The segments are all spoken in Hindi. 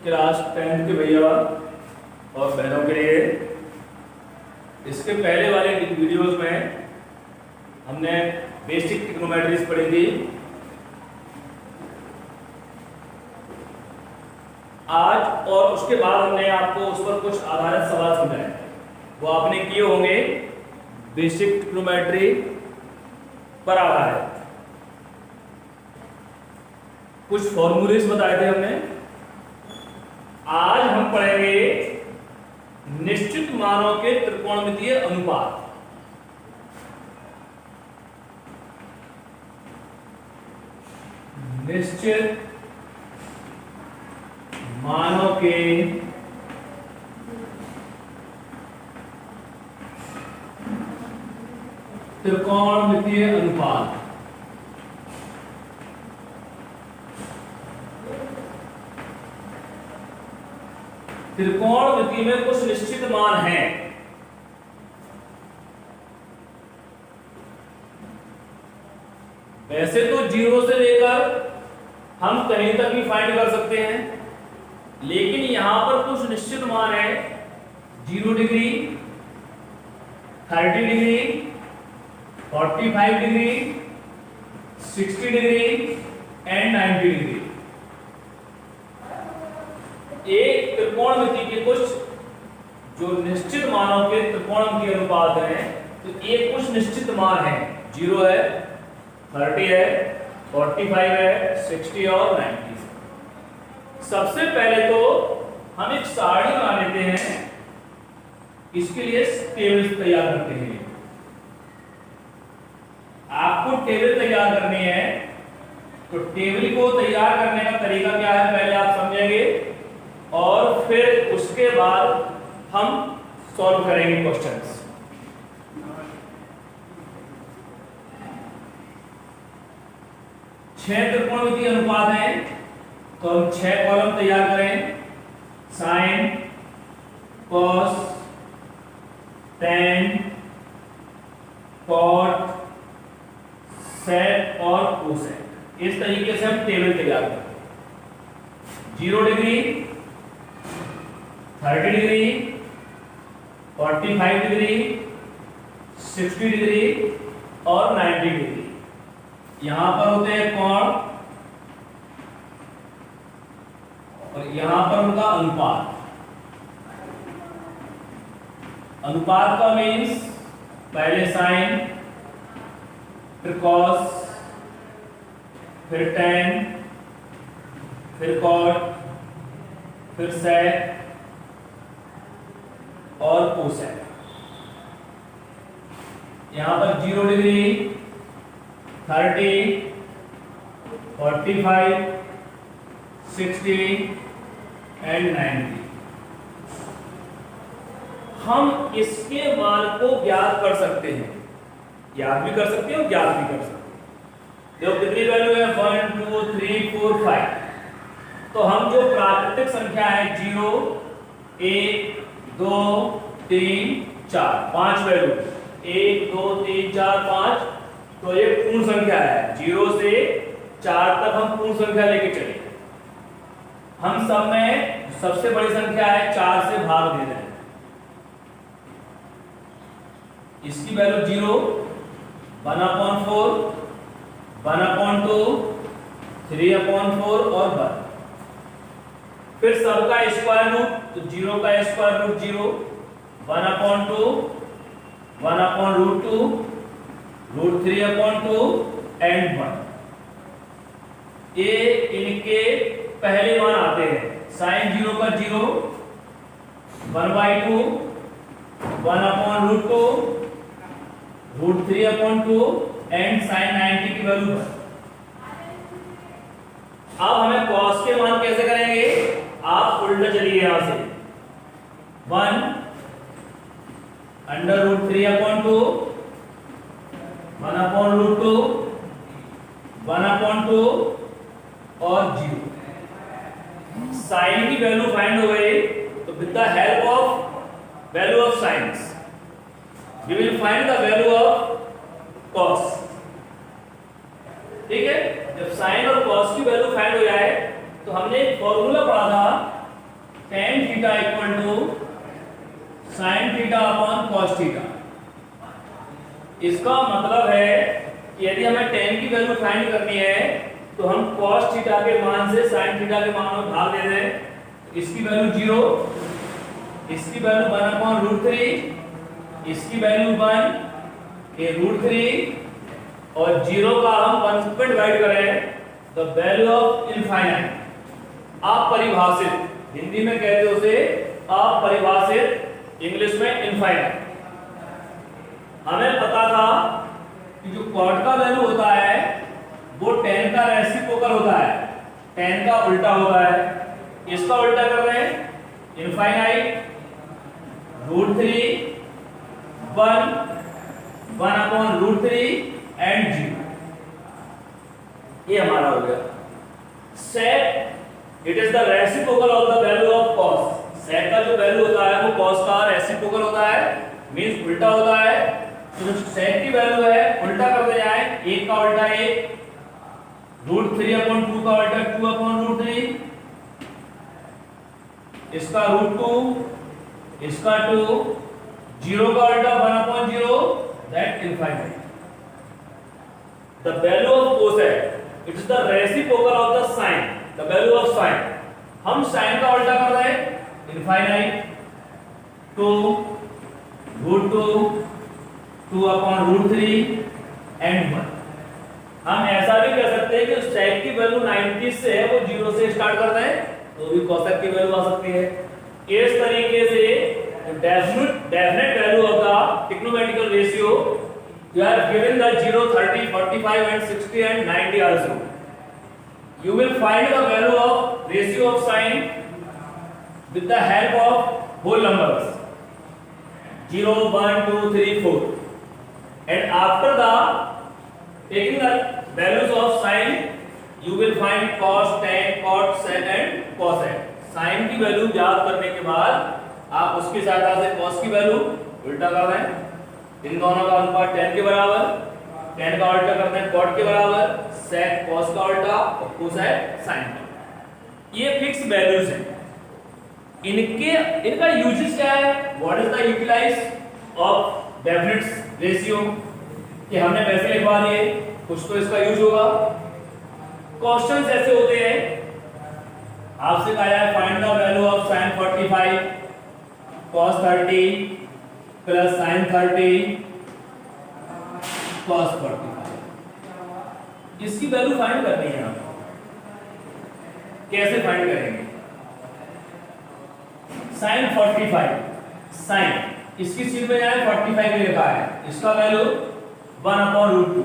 क्लास 10 के भैया और बहनों के लिए इसके पहले वाले वीडियोस में हमने बेसिक ट्रिग्नोमेट्रीज पढ़ी थी। आज और उसके बाद हमने आपको उस पर कुछ आधारित सवाल सुनाए, वो आपने किए होंगे बेसिक ट्रिग्नोमेट्री पर आधारित। कुछ फॉर्मूलेस बताए थे हमने। आज हम पढ़ेंगे निश्चित मानों के त्रिकोणमितीय अनुपात। निश्चित मानों के त्रिकोणमितीय अनुपात। त्रिकोणमिति में कुछ निश्चित मान हैं। वैसे तो 0 से लेकर हम कहीं तक भी फाइंड कर सकते हैं, लेकिन यहां पर कुछ निश्चित मान है। 0 degree, 30 degree, 45 degree, 60 degree and 90 degree. एक त्रिकोणमिति के कुछ जो निश्चित मानों के त्रिकोणमितीय अनुपात हैं, तो एक कुछ निश्चित मान है। 0 है, 30 है, 45 है, 60 और 90। सबसे पहले तो हम एक सारणी बना लेते हैं। इसके लिए टेबल तैयार करते हैं। आपको टेबल तैयार करनी है, तो टेबल को तैयार करने का तरीका क्या है पहले आप समझेंगे, और फिर उसके बाद हम सॉल्व करेंगे क्वेश्चंस। छह त्रिकोणमितीय अनुपात हैं, तो हम 6 कॉलम तैयार करें। साइन, कॉस, टेन, कॉट, सेक और कोसेक। इस तरीके से हम टेबल तैयार करते हैं। 0 डिग्री, 30 डिग्री, 45 डिग्री, 60 डिग्री और 90 डिग्री। यहां पर होते हैं कोण और यहां पर उनका अनुपात। अनुपात का मीन्स पहले साइन, फिर कॉस, फिर टेन, फिर कॉट, फिर सेक और कोसेक। यहां पर 0 डिग्री, 30, 45, 60 एंड 90। हम इसके मान को ज्ञात कर सकते हैं, याद भी कर सकते हैं और ज्ञात भी कर सकते हैं। देखो कितनी वैल्यू है, 1 2 3 4 5। तो हम जो प्राकृतिक संख्या है 0 1 2 3 4 5 वैल्यू, 1 2 3 4 5, तो ये पूर्ण संख्या है। 0 से 4 तक हम पूर्ण संख्या लेके चले। हम सब में सबसे बड़ी संख्या है 4 से भाग दे रहे हैं। इसकी वैल्यू 0, 1/4, 1/2, 3/4 और 1। फिर सबका स्क्वायर रूट, तो 0 का स्क्वायर रूट 0, 1/2, 1/√2, √3/2 एंड 1। ये इनके पहले मान आते हैं। साइन 0 का 0, 1/2, 1/√2, √3/2 एंड साइन 90 की वैल्यू 1। अब हमें कॉस के मान कैसे करेंगे, आप उल्टा चलिए यहां से। 1 √3/2, 1/√2, 1/2 और 0। साइन की वैल्यू फाइंड हो गई, तो with the help of value of sines we will find the value of cos. ठीक है, जब साइन और कॉस की वैल्यू फाइंड हो जाए, तो हमने एक फॉर्मूला पढ़ा था tan theta equal to sin theta upon cos theta. इसका मतलब है कि यदि हमें tan की वैल्यू फाइंड करनी है तो हम cos थीटा के मान से sin थीटा के मान में भाग दे दें। इसकी वैल्यू 0, इसकी वैल्यू 1 अपॉन √3, इसकी वैल्यू 1 के √3 और 0 का हम 1 से डिवाइड करें द वैल्यू ऑफ इनफाइनाइट, अपरिभाषित, हिंदी में कहते हैं उसे अपरिभाषित, इंग्लिश में इनफाइनाइट। हमें पता था कि जो कॉट का वैल्यू होता है वो tan का रेसिप्रोकल होता है, tan का उल्टा होता है। इसका उल्टा कर रहे हैं इनफाइनाइट, √3, 1 अपॉन √3 एंड 0। ये हमारा हो गया sec, it is the reciprocal of the value of cos। sec का जो वैल्यू होता है वो cos का रेसिप्रोकल होता है, मींस उल्टा होता है। तो जो sec की वैल्यू है उल्टा कर दे जाए, 1 का उल्टा 1, √3 अपॉन 2 का उल्टा 2 अपॉन √3, इसका √2, इसका 2, 0 का उल्टा 1 upon 0, that infinite. The value of cosec, it is the reciprocal of the sin, the value of sin। हम sin का उल्टा कर रहे हैं इनफाइनाइट, 2, √2, 2 अपॉन √3 एंड 1। हम ऐसा भी कह सकते हैं कि sec की वैल्यू 90 से है, वो 0 से स्टार्ट करते हैं तो भी cosec की वैल्यू आ सकती है। इस तरीके से definite value of the trigonometrical ratio, you are given the 0, 30, 45 and 60 and 90 also. You will find the value of ratio of sin with the help of whole numbers 0, 1, 2, 3, 4, and after the taking the values of sin you will find cos, tan, cot, sec and cosec। sin की वैल्यू ज्ञात करने के बाद आप उसकी सहायता से cos की वैल्यू उल्टा कर रहे हैं, इन दोनों का अनुपात tan के बराबर, tan का उल्टा करते हैं cot के बराबर, sec cos का उल्टा और cosec sin का। ये फिक्स वैल्यूज हैं। इनका यूजेस क्या है? What is the utilize of definite ratio, कि हमने वैसे लिखवा दिए, कुछ तो इसका यूज होगा। क्वेश्चंस ऐसे होते हैं, आपसे कहा है find the value of sin 45 cos 30 plus sin 30 cos 45। इसकी वैल्यू फाइंड करनी है हमें। कैसे फाइंड करेंगे? sin 45, sin इसकी सीट में जाए 45 में लिखा है, इसका वैल्यू 1 अपॉन √2,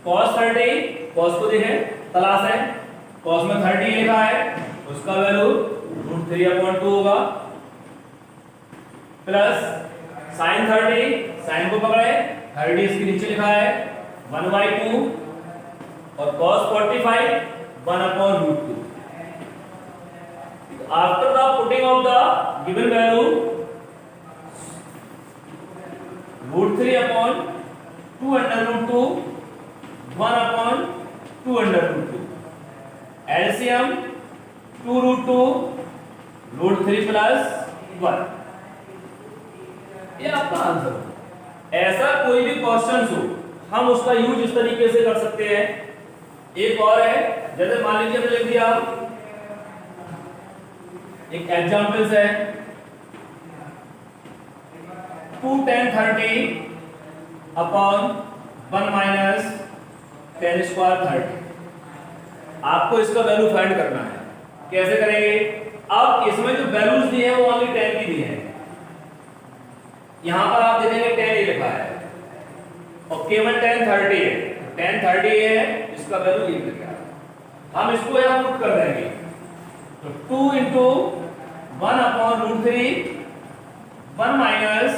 cos 30, cos को देखें तलाश है, cos में 30 लिखा है, उसका वैल्यू √3 अपॉन 2 होगा, प्लस sin 30, sin को पकड़े, 30 इसके नीचे लिखा है 1/2 और cos 45 1 upon √2। After the putting of the given value √3 upon 2 under √2, 1 upon 2 under √2, LCM 2 √2 √3 plus 1। ये आपका आंसर। ऐसा कोई भी क्वेश्चन हो हम उसका यूज इस तरीके से कर सकते हैं। एक और है, जैसे मान लीजिए हमने लिख दिया, एक एग्जांपल्स है 2 tan 30 upon 1 minus tan square 30। आपको इसका वैल्यू फाइंड करना है। कैसे करेंगे? अब इसमें जो वैल्यूज दी है वो ओनली tan की दी है, यहां पर आप देखेंगे tan ही लिखा है और केवल tan 30 है, tan 30 है, इसका वैल्यू ये लिखा है। हम इसको यहां पुट कर देंगे तो 2 into 1 upon √3 1 minus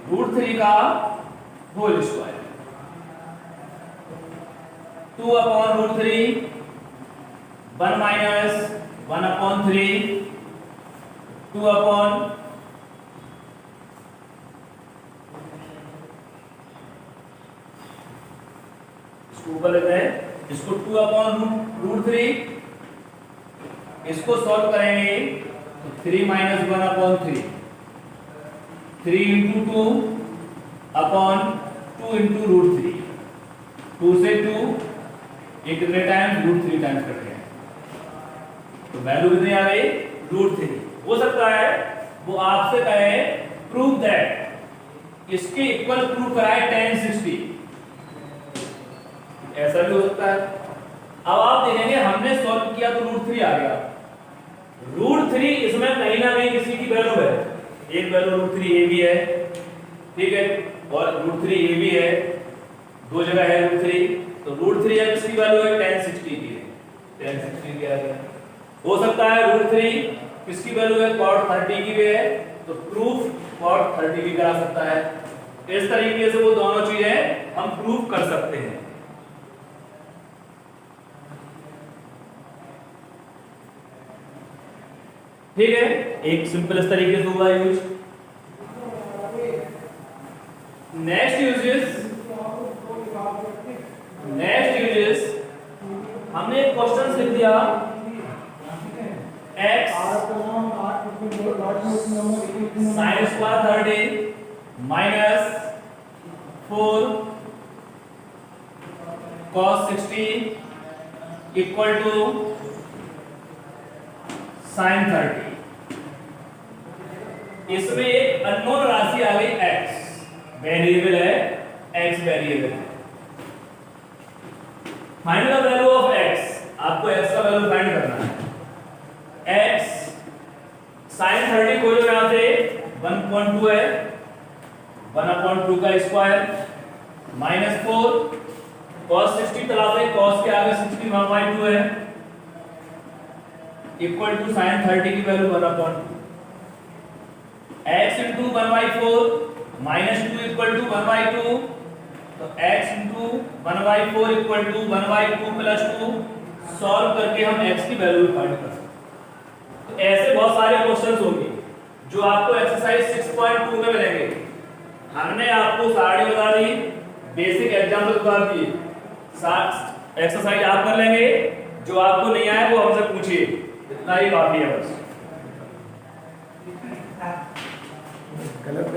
√3 का whole square, 2 upon √3 1 minus 1 upon 3 2 upon इसको ऊपर लेते हैं इसको 2 अपॉन रूट 3, इसको सॉल्व करेंगे तो 3 minus 1 upon 3, 3 into 2 upon 2 into root 3, 2 से 2 ये कितने टाइम्स रूट 3 टाइम्स कट गया, तो वैल्यू कितनी आ गई रूट 3। हो सकता है वो आपसे कहे प्रूव दैट, इसके इक्वल प्रूव कराए tan 60, ऐसा भी हो सकता है। अब आप देखेंगे हमने सॉल्व किया तो रूट 3 आ गया, रूट 3 इसमें कहीं ना कहीं किसी की वैल्यू है, एक वैल्यू रूट 3 ए भी है, ठीक है, और रूट 3 ए भी है, दो जगह है रूट 3, तो रूट 3 है किसकी वैल्यू है tan 60 की है, tan 60 की आ गया। हो सकता है रूट 3 किसकी वैल्यू है cot 30 की भी है, तो प्रूफ cot 30 भी करा सकता है। इस तरीके से वो दोनों चीजें हम प्रूफ कर सकते हैं। ठीक है, एक सिंपल इस तरीके से हुआ यूज। नेक्स्ट यूजेस हमने एक क्वेश्चन लिख दिया x sin square 30 minus 4 cos 60 equal to sin 30। इसमें एक अननोन राशि आ गई x, वेरिएबल है, x वेरिएबल है। Find the value of x, आपको x का वैल्यू फाइंड करना है। x sin 30 को जो यहां से 1.2 है, 1/2 का स्क्वायर माइनस 4 cos 60 तलाशे, cos के आगे 60 1/2 है, इक्वल टू sin 30 की value 1/2, x into 1/4 minus 2 equal to 1/2, तो x into 1/4 equal to 1/2 plus 2, solve करके हम x की वैल्यू फाइंड कर सकते हैं। तो ऐसे बहुत सारे क्वेश्चंस होंगे जो आपको एक्सरसाइज 6.2 में मिलेंगे। हमने आपको सारी बता दी, बेसिक एग्जाम्पल बता दिए, एक्सरसाइज आप कर लेंगे, जो आपको नहीं आया वो हमसे पूछिए, इतना ही काफी है बस। गलत